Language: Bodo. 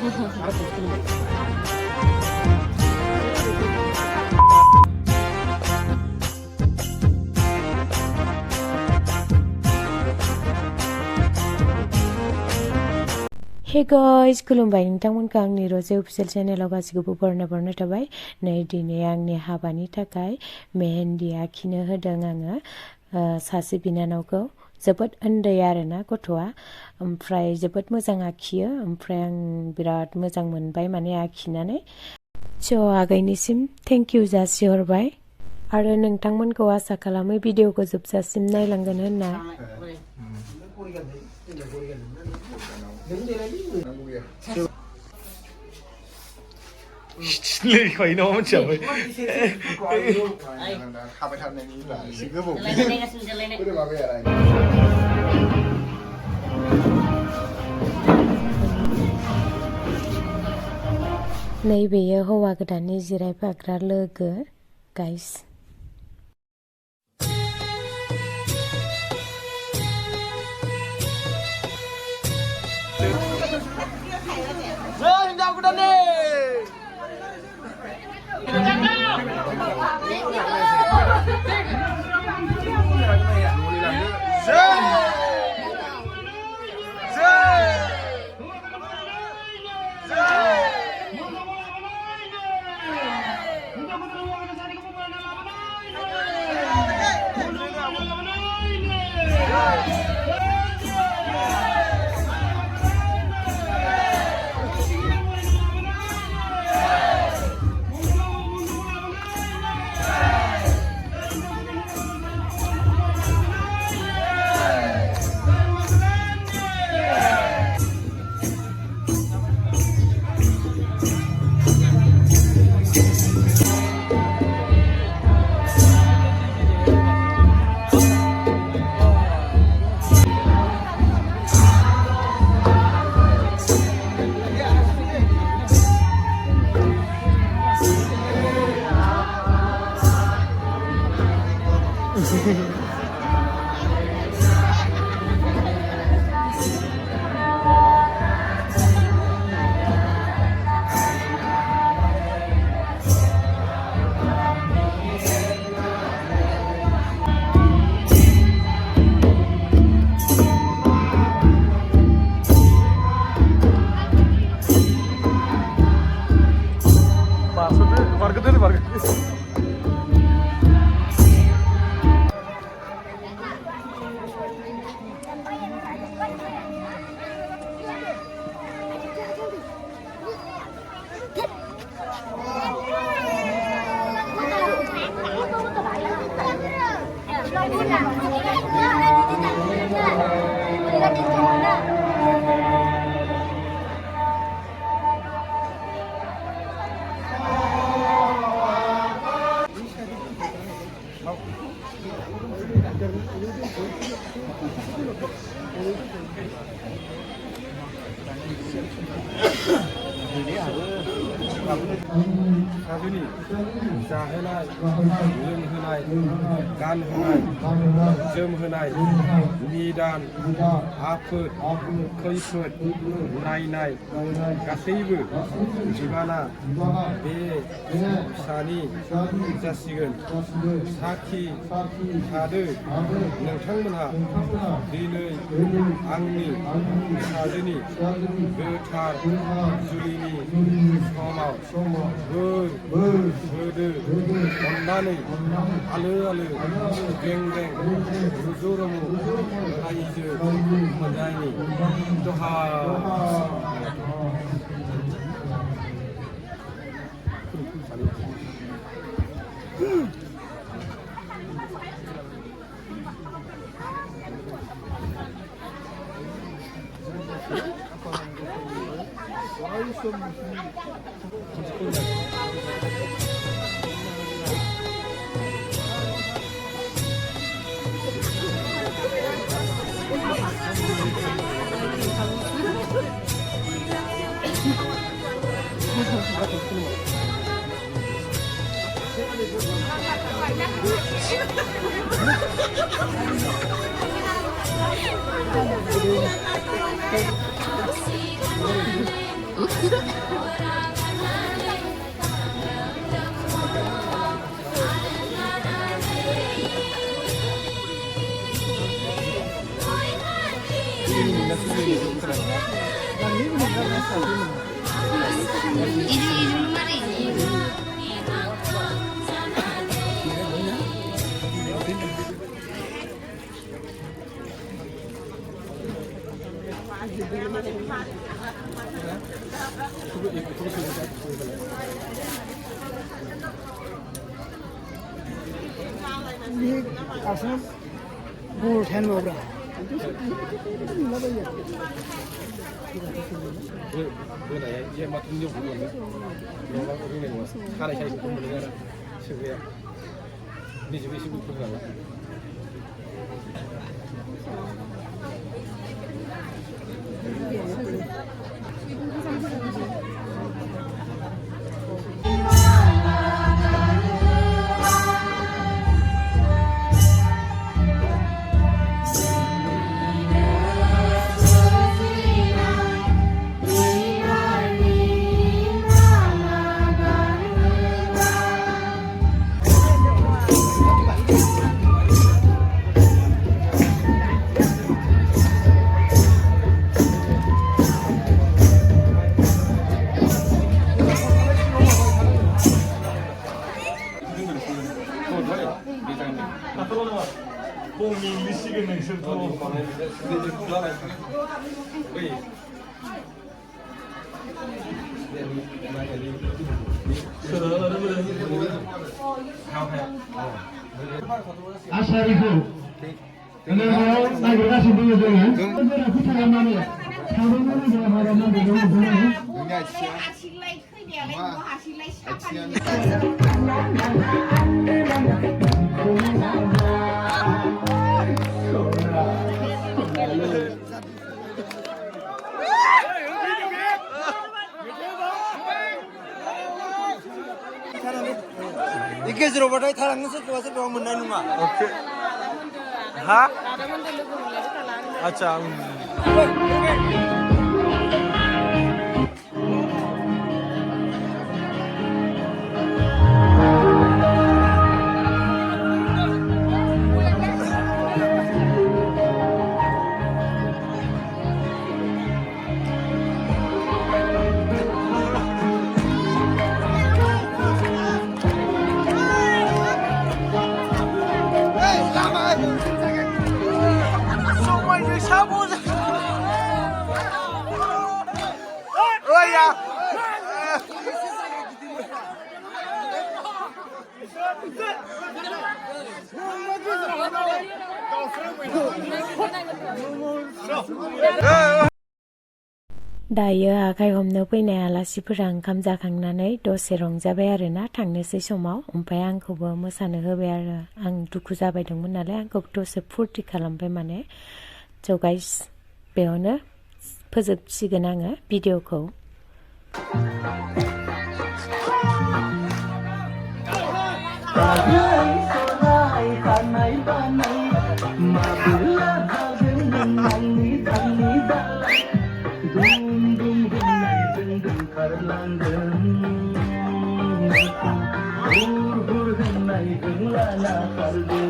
Hey guys, खुलुमबाय नोंथांमोनखौ आंनि रजे अफिसियेल चेनेलाव गासिखौबो बरायना थाबाय। नै दिनै आंनि हाबानि थाखाय मेहेन्दी आखिनो होदों आङो सासे बिनानावखौ। जोबोद उन्दै आरोना गथ'आ, ओमफ्राय जोबोद मोजां आखियो, ओमफ्राय आं बिराद मोजां मोनबाय माने आखिनानै। स' आगैनिसिम थेंक इउ जासिहरबाय आरो नोंथांमोनखौ आसा खालामो भिडिअखौ जोबजासिम नायलांगोन होनना। सिथिनोखायो नामा मिथियाबै थाबाय थानायनि एसे गोबाव माबाया नैबेयो हौवा गोदाननि जिरायफाग्रा लोगो गाइस। राजुनि जाहोनाय लोंहोनाय गानहोनाय जोमहोनाय निदान आफोद खैफोद नायनाय गासैबो बिबाना बे फिसानि जासिगोन। साखि थादो नोंथांमोनहा दिनै आंनि फिसाजोनि गोथार जुलिनि समाव बोर होदो अननानै आलो आलो गें गें रुजु रुमु रायजो मोजांनि दहा Asal bul ten mau berapa? Bữa này em mà không dùng luôn đấy, nó có cái này mà khá là chạy cũng được ra, sự việc đi chỉ biết sự việc không làm. Asarifu, kalau naidw kasih dulu jangan. Aku salah mana? Kalau mana dia marah mana dia mana? गेजेराव बाथाय थालांनो सोरखौबा सोरखौबा मोननाय नङा Oke. Ha? Acha. दायो आखाइ हमनो फैनाय आलासिफोरा ओंखाम जाखांनानै दसे रंजाबाय आरोना थांनोसै समाव ओमफ्राय आंखौबो मोसानो होबाय आरो आं दुखु जाबायदोंमोन नालाय आंखौ दसे फुर्ति खालामबाय माने स' गाइस बेयावनो फोजोबसिगोन आङो भिडिअखौ Hur hur hennai hengla na kalde